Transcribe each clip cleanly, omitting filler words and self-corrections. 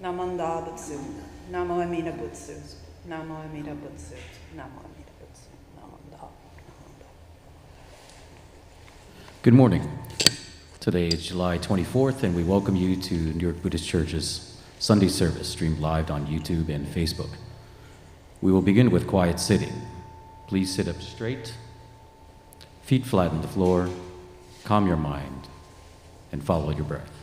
Namanda Butsu, Namo Amida Butsu, Namo Amida Butsu, Namo Amida Butsu, Namanda. Good morning. Today is July 24th, and we welcome you to New York Buddhist Church's Sunday service, streamed live on YouTube and Facebook. We will begin with quiet sitting. Please sit up straight, feet flat on the floor, calm your mind, and follow your breath.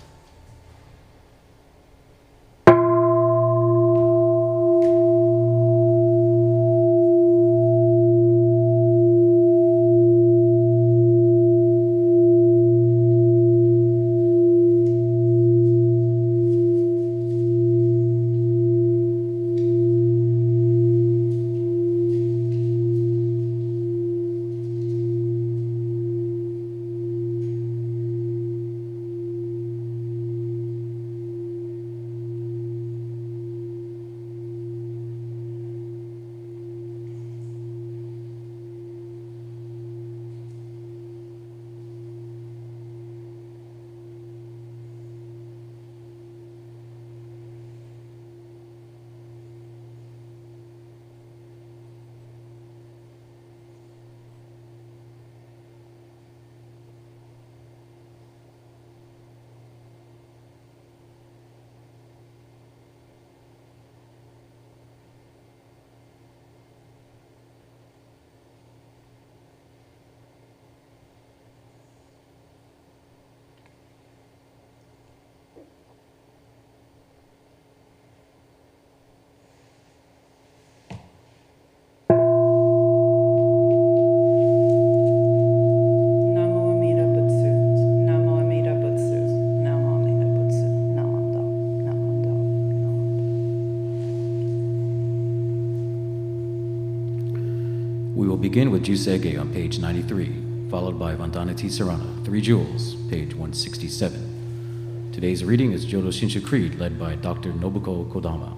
Begin with Juseige on page 93, followed by Vandana and Tisarana, Three Jewels, page 167. Today's reading is Jodo Shinshu Creed, led by Dr. Nobuko Kodama.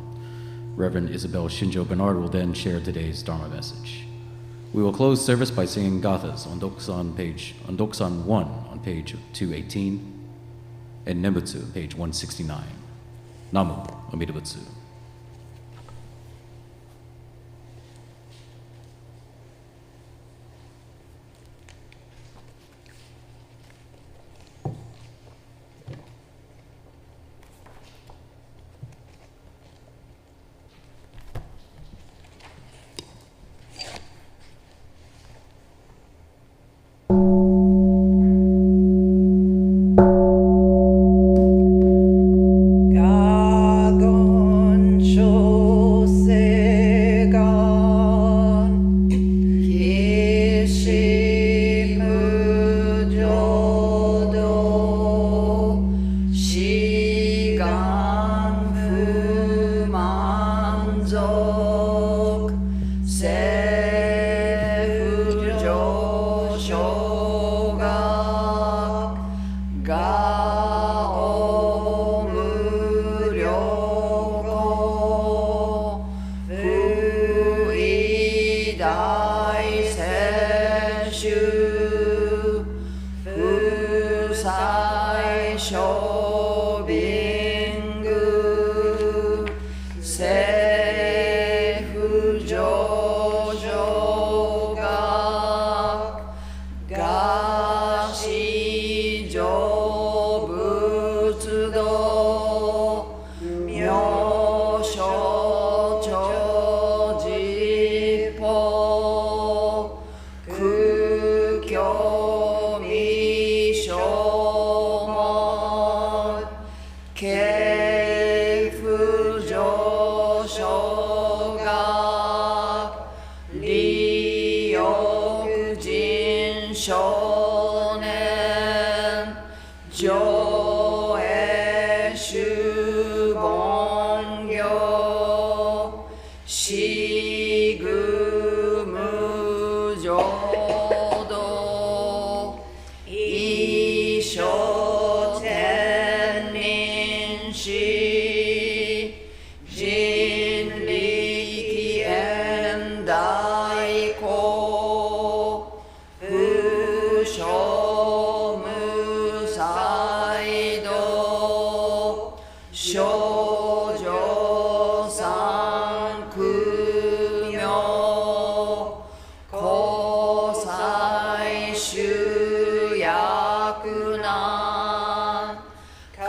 Reverend Isabelle Shinjo Bernard will then share today's Dharma message. We will close service by singing Gathas, Ondokusan 1 on page 218, and Nembutsu, page 169. Namu Amida Butsu. ビング政府上場学餓死成仏道妙所長実法空教未消門経不上昇学利欲人少年上映主凡業死具無浄土一生天人死人力縁大公不償無才道少女三苦名交際集約難回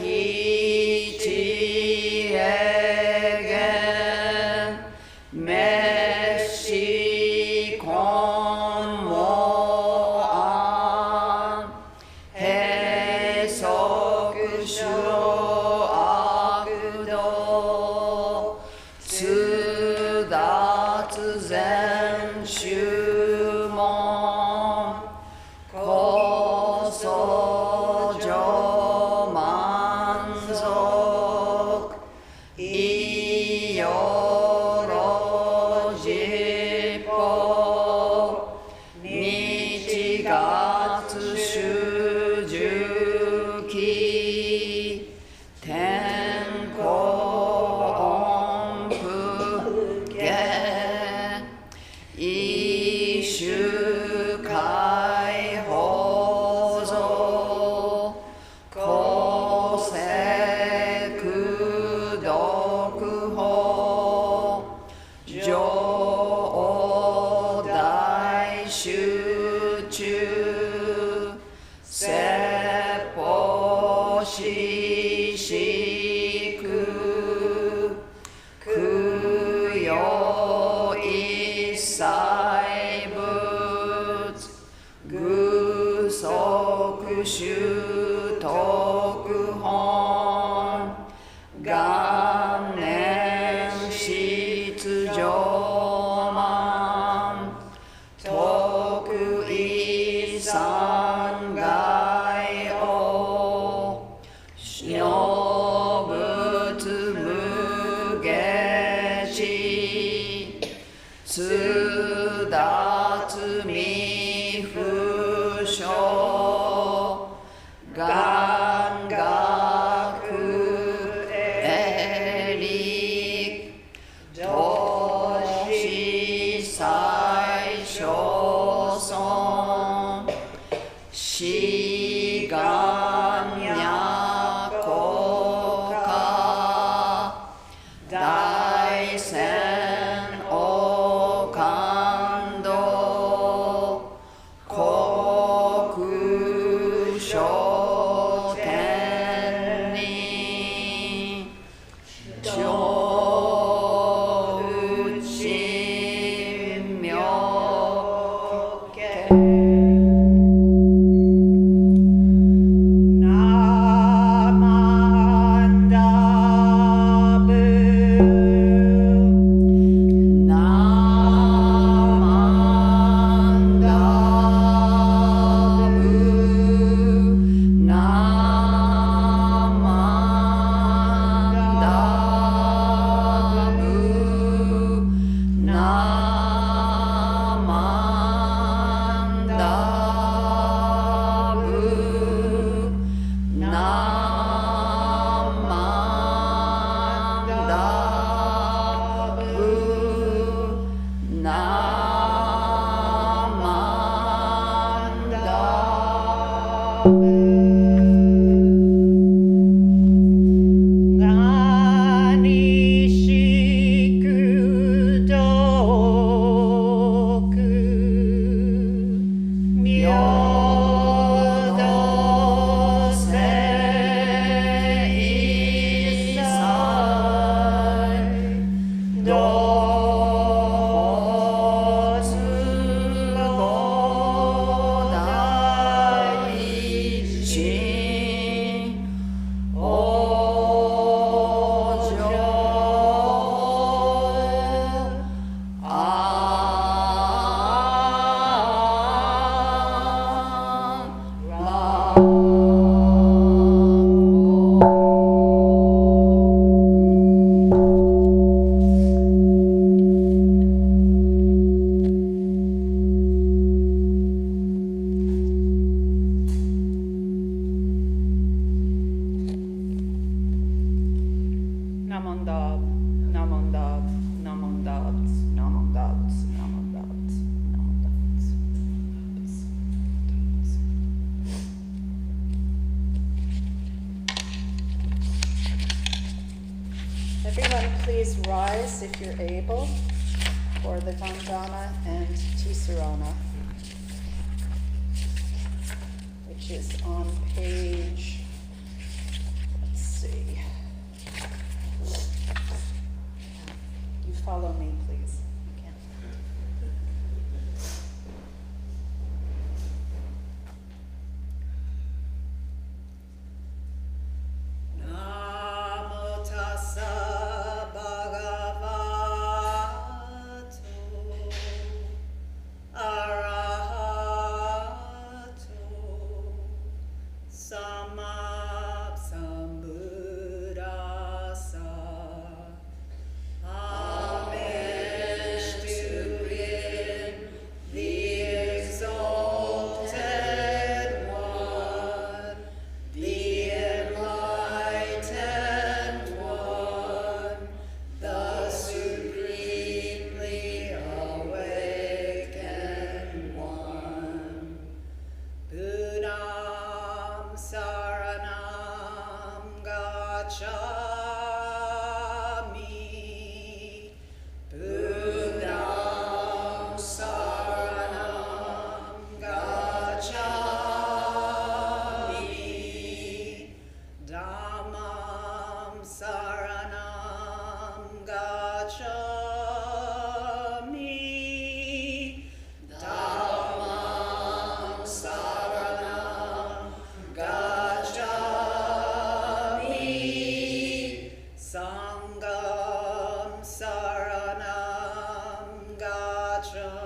避知恵源滅死根門案閉塞諸悪道通達全宗門高僧上満足いよろ実法日月主十期天候音符下一種解放像公正苦読法上大集中説法ししく供養一切仏具足習徳本元年出上満徳一三外王小仏無下地通達未不詳願学営利同志最小尊志願脈化大仙王感動国書天人上内妙見ナマンダブナマンダブナマンダブナマンダブナマンダブナマンダブ Namondab, Namondab, Namondabs, Namondabs, Namondabs, Namondabs. Everyone, please rise if you're able for the Vandana and Tisarana, which is on page, let's see. You follow me, please. Okay. Namo tassa bhagavato arahato sambuddhassa. Homage to him, the exalted one, the enlightened one, the supremely awakened one. Buddham saranam gacchami. Buddham saranam gacchami. Dhammam saranam gacchami. Dhammam saranam gacchami. Sangham saranam gacchami.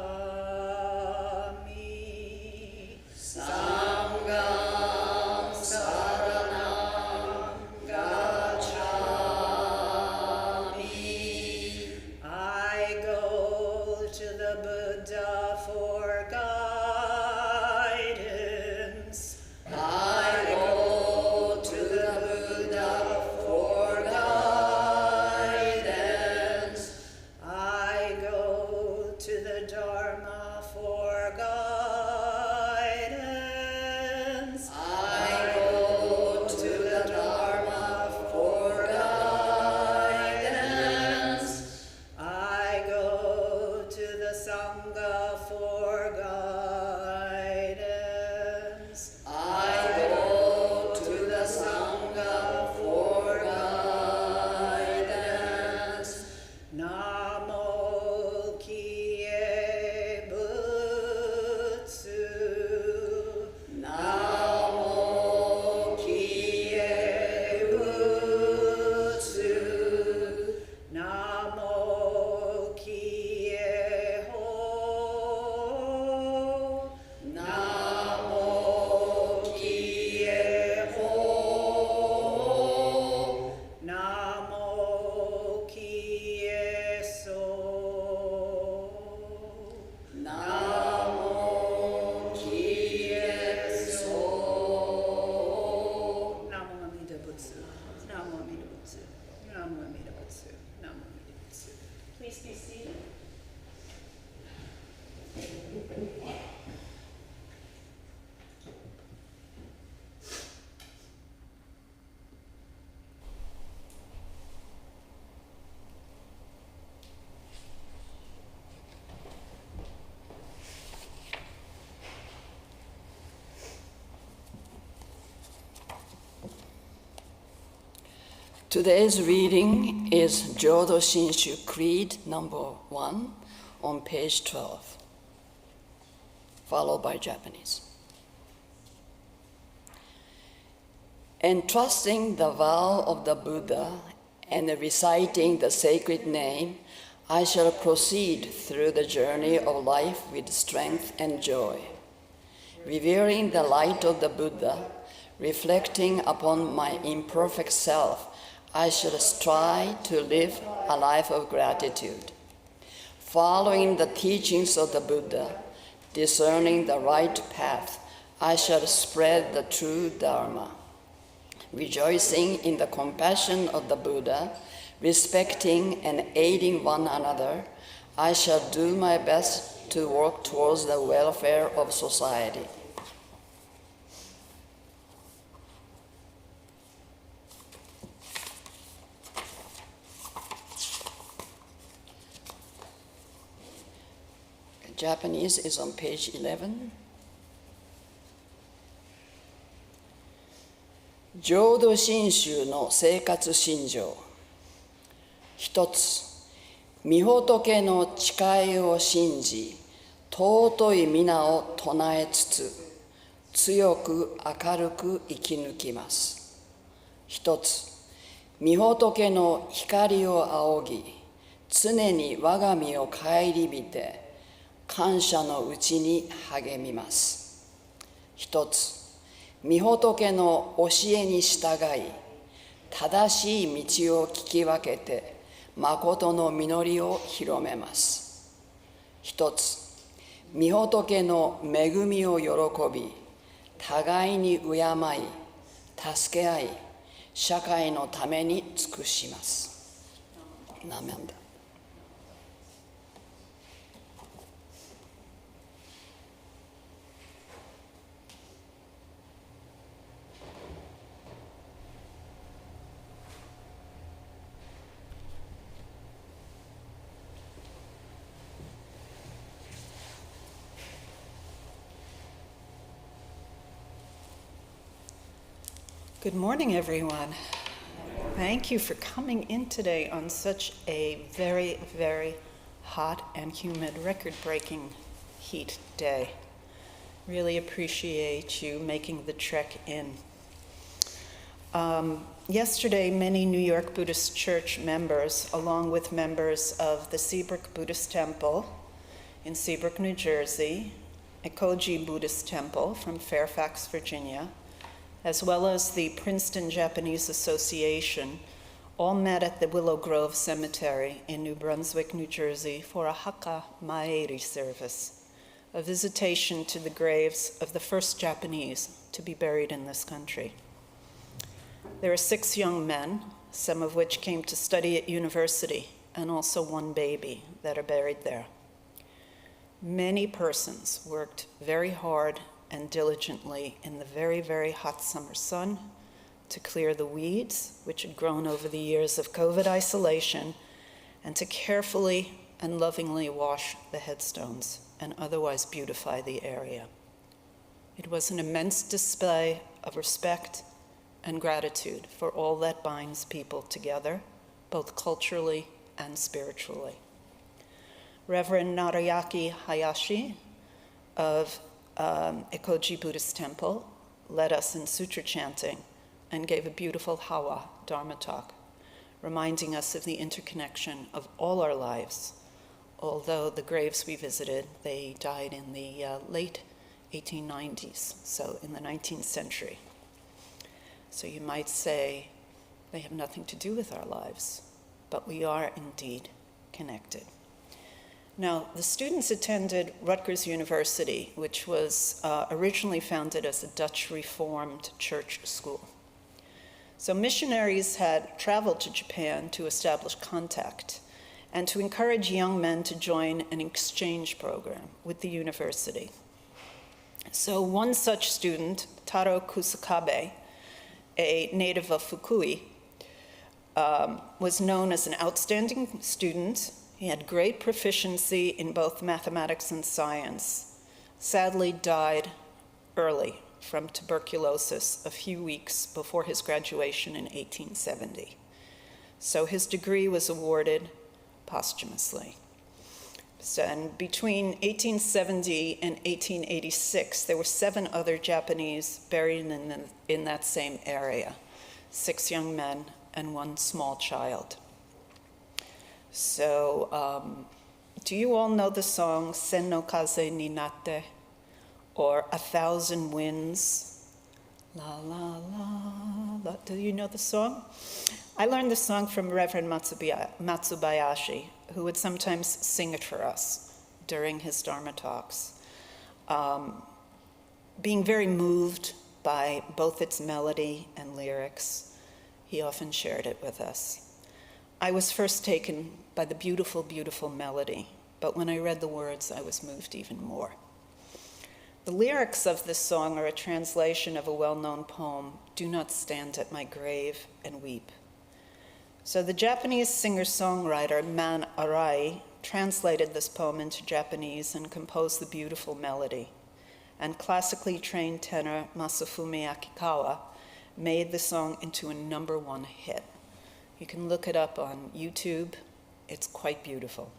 Sangham saranam gacchami. I go to the Buddha for guidance. I go to the Buddha for guidance. I go to the Dharma for guidance. I go to the Dharma for guidance. I go to the Sangha for guidance. I go to the Sangha for guidance. Namo Kie Butsu. Namo Kie Butsu. Namo Kie Ho. Namo Kie Ho. Namo Kie So. Namo Kie So. Namo Amida Butsu. Namo Amida Butsu. Namo Amida Butsu. Namo Amida Butsu. Please be seated. Today's reading is Jodo Shinshu Creed number 1 on page 12, followed by Japanese. Entrusting the vow of the Buddha and reciting the sacred name, I shall proceed through the journey of life with strength and joy. Revealing the light of the Buddha, reflecting upon my imperfect self, I shall strive to live a life of gratitude. Following the teachings of the Buddha, discerning the right path, I shall spread the true Dharma. Rejoicing in the compassion of the Buddha, respecting and aiding one another, I shall do my best to work towards the welfare of society. Japanese is on page 11. Jodo Shinshu no seikatsu shinjo. 一つ、御仏の誓いを信じ、尊い皆を唱えつつ、強く明るく生き抜きます。一つ、御仏の光を仰ぎ、常に我が身を顧みて、感謝のうちに励みます。一つ、御仏の教えに従い、正しい道を聞き分けて、誠の実りを広めます。一つ、御仏の恵みを喜び、互いに敬い、助け合い、社会のために尽くします。ナメンダ。Good morning, everyone. Thank you for coming in today on such a very, very hot and humid, record-breaking heat day. Really appreciate you making the trek in. Yesterday, many New York Buddhist Church members, along with members of the Seabrook Buddhist Temple in Seabrook, New Jersey, Ekoji Buddhist Temple from Fairfax, Virginia, as well as the Princeton Japanese Association, all met at the Willow Grove Cemetery in New Brunswick, New Jersey for a haka maeri service, a visitation to the graves of the first Japanese to be buried in this country. There are 6 young men, some of which came to study at university, and also 1 baby that are buried there. Many persons worked very hard and diligently in the very, very hot summer sun to clear the weeds, which had grown over the years of COVID isolation, and to carefully and lovingly wash the headstones and otherwise beautify the area. It was an immense display of respect and gratitude for all that binds people together, both culturally and spiritually. Reverend Narayaki Hayashi of Ekoji Buddhist Temple led us in Sutra chanting and gave a beautiful Hawa Dharma talk, reminding us of the interconnection of all our lives. Although the graves we visited, they died in the late 1890s, so in the 19th century. So you might say they have nothing to do with our lives, but we are indeed connected. Now, the students attended Rutgers University, which was originally founded as a Dutch Reformed church school. So missionaries had traveled to Japan to establish contact and to encourage young men to join an exchange program with the university. So one such student, Taro Kusakabe, a native of Fukui, was known as an outstanding student. He had great proficiency in both mathematics and science. Sadly died early from tuberculosis a few weeks before his graduation in 1870. So his degree was awarded posthumously. So, and between 1870 and 1886, there were 7 other Japanese buried in that same area, 6 young men and 1 small child. So, do you all know the song Sen no Kaze ni Natte, or 1,000 Winds? La la la la. Do you know the song? I learned the song from Reverend Matsubayashi, who would sometimes sing it for us during his Dharma talks. Being very moved by both its melody and lyrics, he often shared it with us. I was first taken by the beautiful, beautiful melody, but when I read the words, I was moved even more. The lyrics of this song are a translation of a well-known poem, "Do Not Stand at My Grave and Weep." So the Japanese singer-songwriter Man Arai translated this poem into Japanese and composed the beautiful melody. And classically trained tenor Masafumi Akikawa made the song into a #1 hit. You can look it up on YouTube. It's quite beautiful.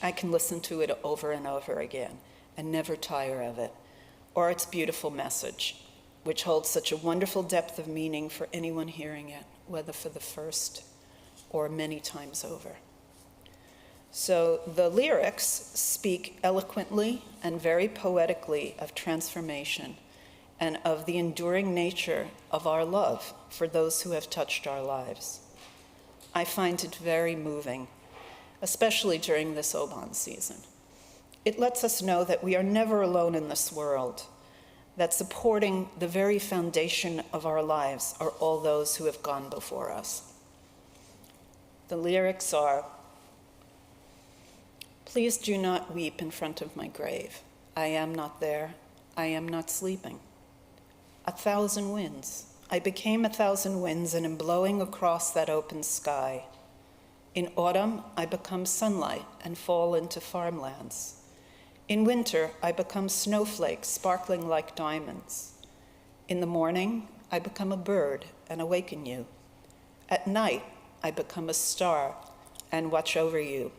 I can listen to it over and over again and never tire of it, or its beautiful message, which holds such a wonderful depth of meaning for anyone hearing it, whether for the first or many times over. So the lyrics speak eloquently and very poetically of transformation and of the enduring nature of our love for those who have touched our lives. I find it very moving, especially during this Obon season. It lets us know that we are never alone in this world, that supporting the very foundation of our lives are all those who have gone before us. The lyrics are, "Please do not weep in front of my grave. I am not there. I am not sleeping. 1,000 winds. I became 1,000 winds and am blowing across that open sky. In autumn, I become sunlight and fall into farmlands. In winter, I become snowflakes sparkling like diamonds. In the morning, I become a bird and awaken you. At night, I become a star and watch over you.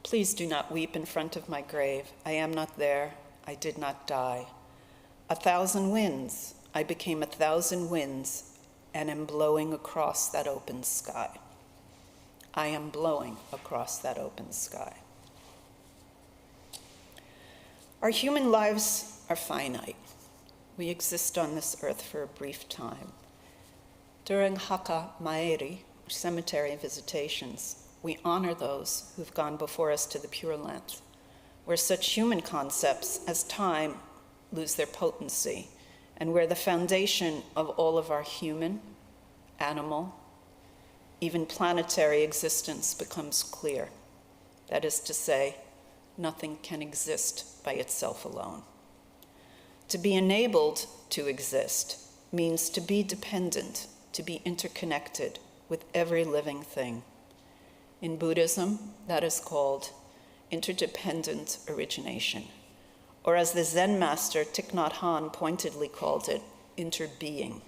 Please do not weep in front of my grave. I am not there. I did not die. 1,000 winds. I became 1,000 winds and am blowing across that open sky. I am blowing across that open sky." Our human lives are finite. We exist on this earth for a brief time. During Haka Maeri, cemetery visitations, we honor those who've gone before us to the Pure Land, where such human concepts as time lose their potency, and where the foundation of all of our human, animal, even planetary existence becomes clear. That is to say, nothing can exist by itself alone. To be enabled to exist means to be dependent, to be interconnected with every living thing. In Buddhism, that is called interdependent origination, or as the Zen master Thich Nhat Hanh pointedly called it, interbeing.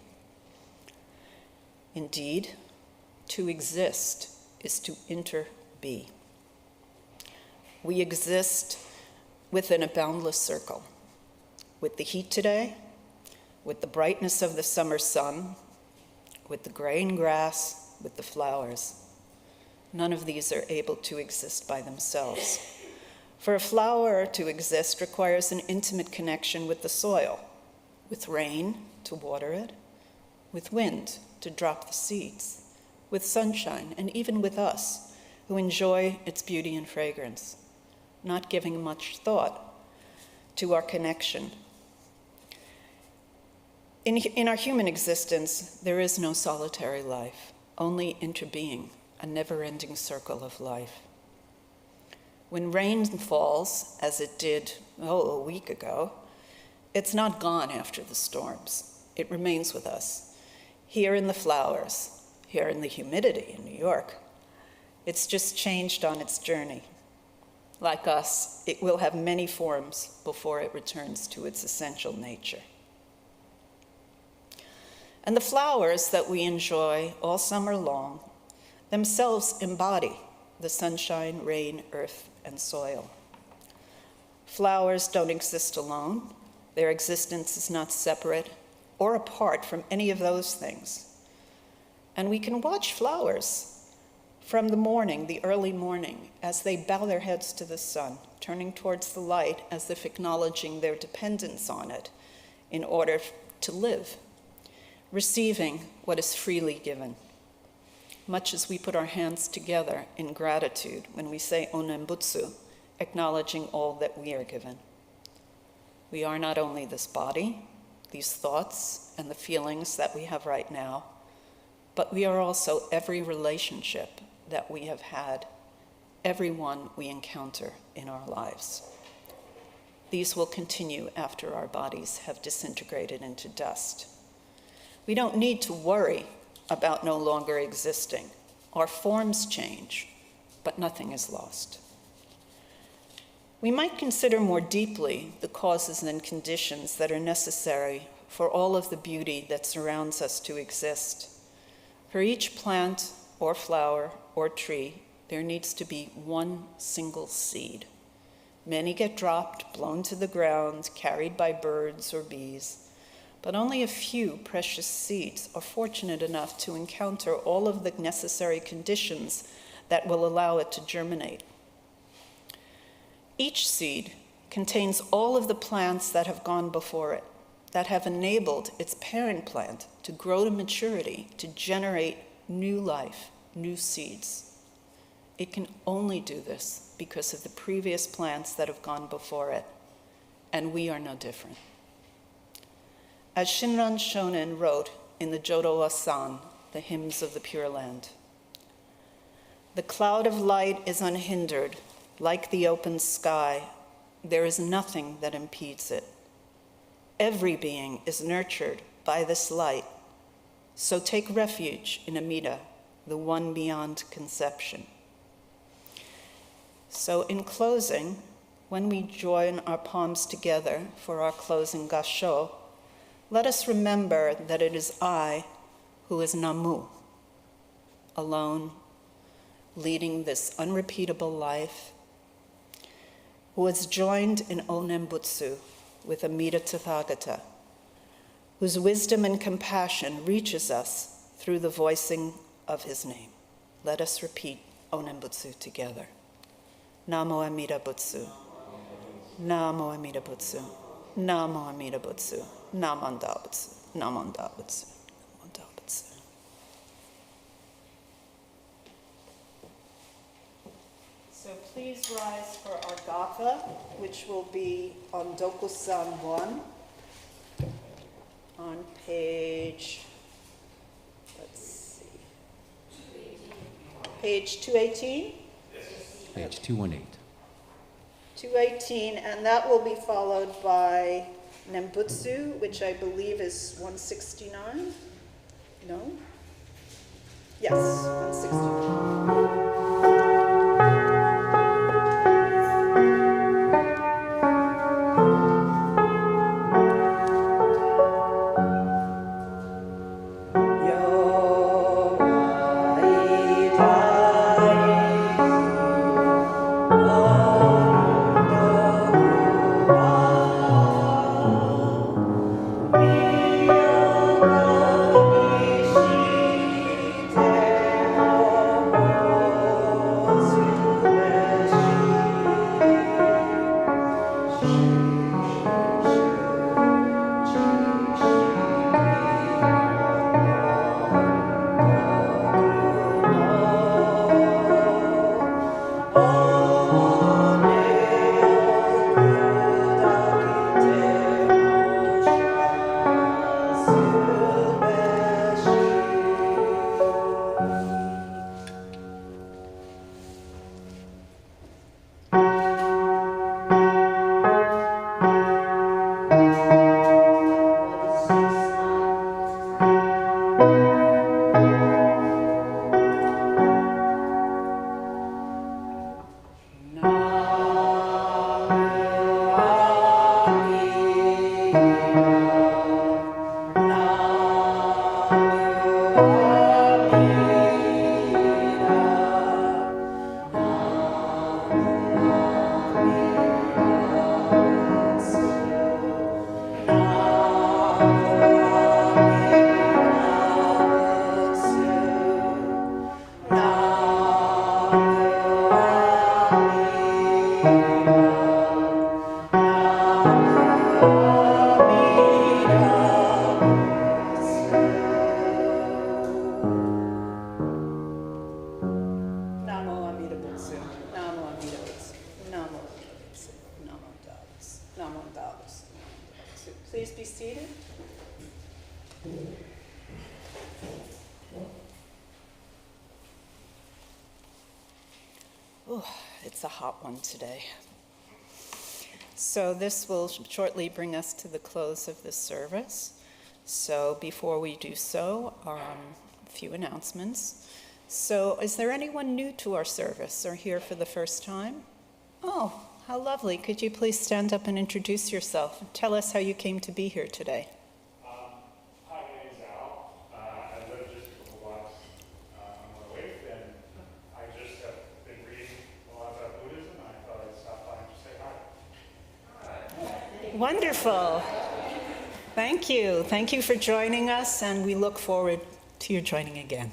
Indeed, to exist is to interbe. We exist within a boundless circle, with the heat today, with the brightness of the summer sun, with the graying grass, with the flowers. None of these are able to exist by themselves. For a flower to exist requires an intimate connection with the soil, with rain to water it, with wind to drop the seeds, with sunshine, and even with us, who enjoy its beauty and fragrance, not giving much thought to our connection. In our human existence, there is no solitary life, only interbeing, a never-ending circle of life. When rain falls, as it did, a week ago, it's not gone after the storms. It remains with us, here in the flowers, here in the humidity in New York. It's just changed on its journey. Like us, it will have many forms before it returns to its essential nature. And the flowers that we enjoy all summer long themselves embody the sunshine, rain, earth, and soil. Flowers don't exist alone. Their existence is not separate or apart from any of those things. And we can watch flowers from the morning, the early morning, as they bow their heads to the sun, turning towards the light as if acknowledging their dependence on it in order to live, receiving what is freely given. Much as we put our hands together in gratitude when we say O Nembutsu, acknowledging all that we are given. We are not only this body, these thoughts, and the feelings that we have right now, but we are also every relationship that we have had everyone we encounter in our lives. These will continue after our bodies have disintegrated into dust. We don't need to worry about no longer existing. Our forms change, but nothing is lost. We might consider more deeply the causes and conditions that are necessary for all of the beauty that surrounds us to exist. For each plant or flower or tree, there needs to be one single seed. Many get dropped, blown to the ground, carried by birds or bees, but only a few precious seeds are fortunate enough to encounter all of the necessary conditions that will allow it to germinate. Each seed contains all of the plants that have gone before it, that have enabled its parent plant to grow to maturity, to generate new life, new seeds. It can only do this because of the previous plants that have gone before it, and we are no different. As Shinran Shonen wrote in the Jodo Asan, the Hymns of the Pure Land, "The cloud of light is unhindered, like the open sky. There is nothing that impedes it. Every being is nurtured by this light, so take refuge in Amida, the one beyond conception." So in closing, when we join our palms together for our closing Gassho, let us remember that it is I who is Namu, alone, leading this unrepeatable life, who is joined in O Nembutsu with Amida Tathagata, whose wisdom and compassion reaches us through the voicing of his name. Let us repeat O Nembutsu together. Namo Amida Butsu. Namo Amida Butsu. Namo Amida Butsu. Namanda Butsu. Namanda Butsu. Namanda Butsu. So please rise for our Gatha, which will be Ondokusan 1 on page, let's see, page 218? Page 218. 218, and that will be followed by Nembutsu, which I believe is 169. No? Yes, 169. Oh Whew, it's a hot one today. So this will shortly bring us to the close of this service. So before we do so, a few announcements. So is there anyone new to our service or here for the first time? Oh, how lovely. Could you please stand up and introduce yourself? Tell us how you came to be here today. Hi, my name is Al. I live just a couple blocks on my way, and I just have been reading a lot about Buddhism, and I thought I'd stop by and just say hi. Wonderful. Thank you. Thank you for joining us, and we look forward to your joining again.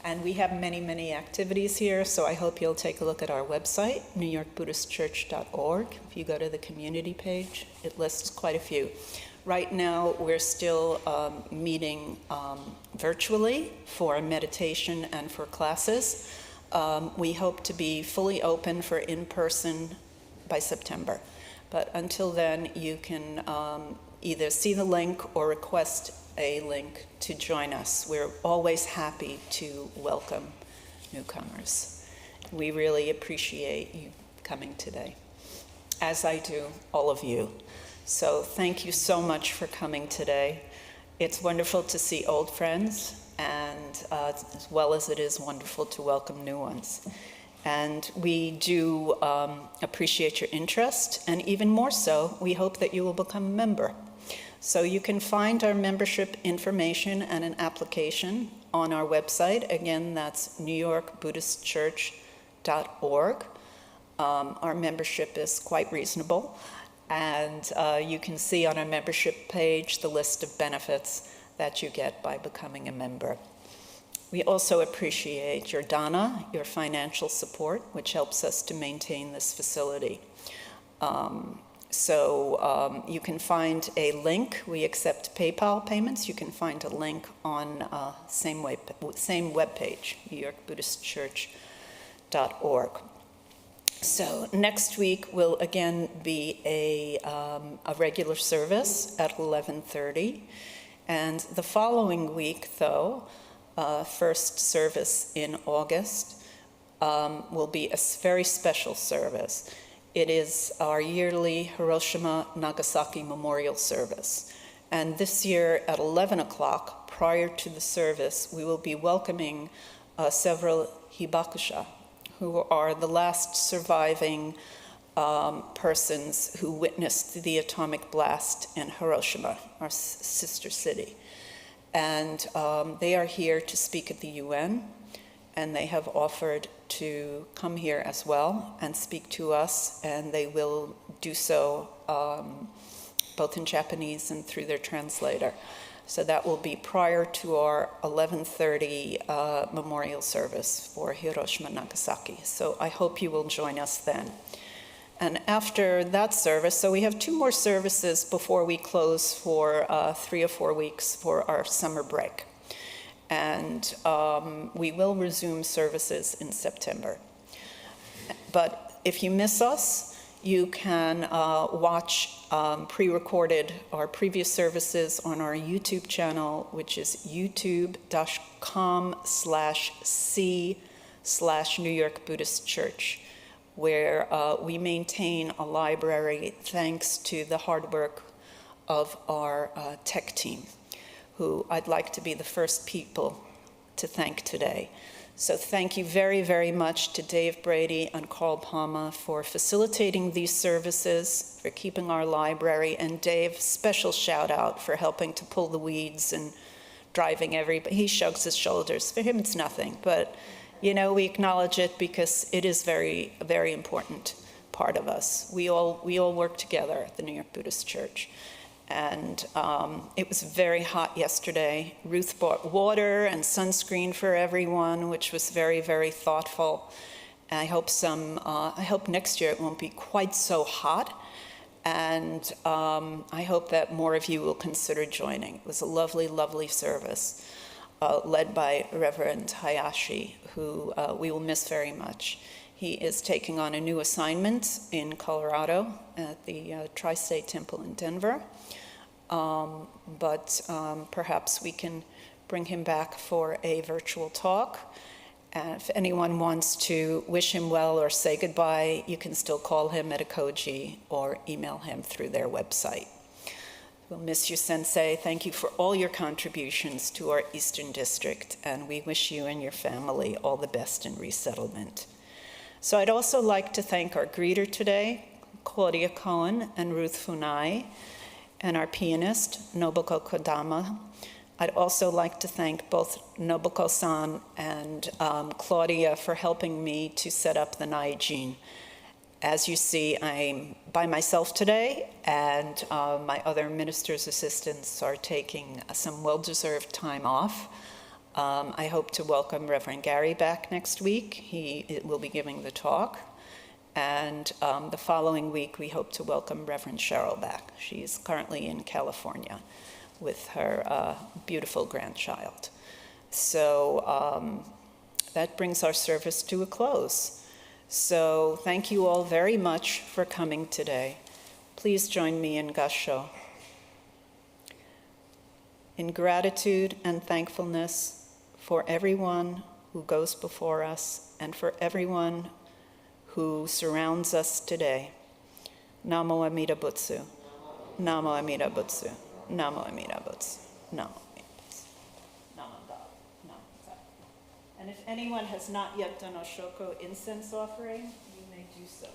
And we have many, many activities here, so I hope you'll take a look at our website, newyorkbuddhistchurch.org. If you go to the community page, it lists quite a few. Right now, we're still meeting virtually for meditation and for classes. We hope to be fully open for in-person by September. But until then, you can either see the link or request a link to join us. We're always happy to welcome newcomers. We really appreciate you coming today, as I do all of you. So thank you so much for coming today. It's wonderful to see old friends, and as well as it is wonderful to welcome new ones. And we do appreciate your interest, and even more so, we hope that you will become a member. So you can find our membership information and an application on our website. Again, that's newyorkbuddhistchurch.org. Our membership is quite reasonable, and you can see on our membership page the list of benefits that you get by becoming a member. We also appreciate your dana, your financial support, which helps us to maintain this facility. So you can find a link. We accept PayPal payments. You can find a link on same webpage, newyorkbuddhistchurch.org. So next week will again be a regular service at 11:30. And the following week, though, first service in August, will be a very special service. It is our yearly Hiroshima Nagasaki memorial service. And this year at 11 o'clock, prior to the service, we will be welcoming several hibakusha, who are the last surviving persons who witnessed the atomic blast in Hiroshima, our sister city. And they are here to speak at the UN, and they have offered to come here as well and speak to us, and they will do so both in Japanese and through their translator. So that will be prior to our 11:30 memorial service for Hiroshima Nagasaki. So I hope you will join us then. And after that service, so we have 2 more services before we close for 3 or 4 weeks for our summer break. And we will resume services in September. But if you miss us, you can watch pre-recorded our previous services on our YouTube channel, which is youtube.com/c/New York Buddhist Church, where we maintain a library thanks to the hard work of our tech team, who I'd like to be the first people to thank today. So thank you very, very much to Dave Brady and Carl Palma for facilitating these services, for keeping our library, and Dave, special shout out for helping to pull the weeds and driving everybody. He shrugs his shoulders. For him, it's nothing, but you know, we acknowledge it because it is very, a very important part of us. We all work together at the New York Buddhist Church. And it was very hot yesterday. Ruth bought water and sunscreen for everyone, which was very, very thoughtful. And I hope next year it won't be quite so hot. And I hope that more of you will consider joining. It was a lovely, lovely service led by Reverend Hayashi, who we will miss very much. He is taking on a new assignment in Colorado at the Tri-State Temple in Denver. But perhaps we can bring him back for a virtual talk. if anyone wants to wish him well or say goodbye, you can still call him at Ekoji or email him through their website. We'll miss you, Sensei. Thank you for all your contributions to our Eastern District, and we wish you and your family all the best in resettlement. So I'd also like to thank our greeter today, Claudia Cohen and Ruth Funai, and our pianist, Nobuko Kodama. I'd also like to thank both Nobuko-san and Claudia for helping me to set up the Naijin. As you see, I'm by myself today, and my other minister's assistants are taking some well-deserved time off. I hope to welcome Reverend Gary back next week. He will be giving the talk. And the following week, we hope to welcome Reverend Cheryl back. She's currently in California with her beautiful grandchild. So that brings our service to a close. So thank you all very much for coming today. Please join me in Gassho. In gratitude and thankfulness for everyone who goes before us and for everyone who surrounds us today. Namo Amida Butsu. Namo Amida Butsu. Namo Amida Butsu. Namo Amida Butsu. Namo Da. Namo Da. And if anyone has not yet done Oshoko incense offering, you may do so.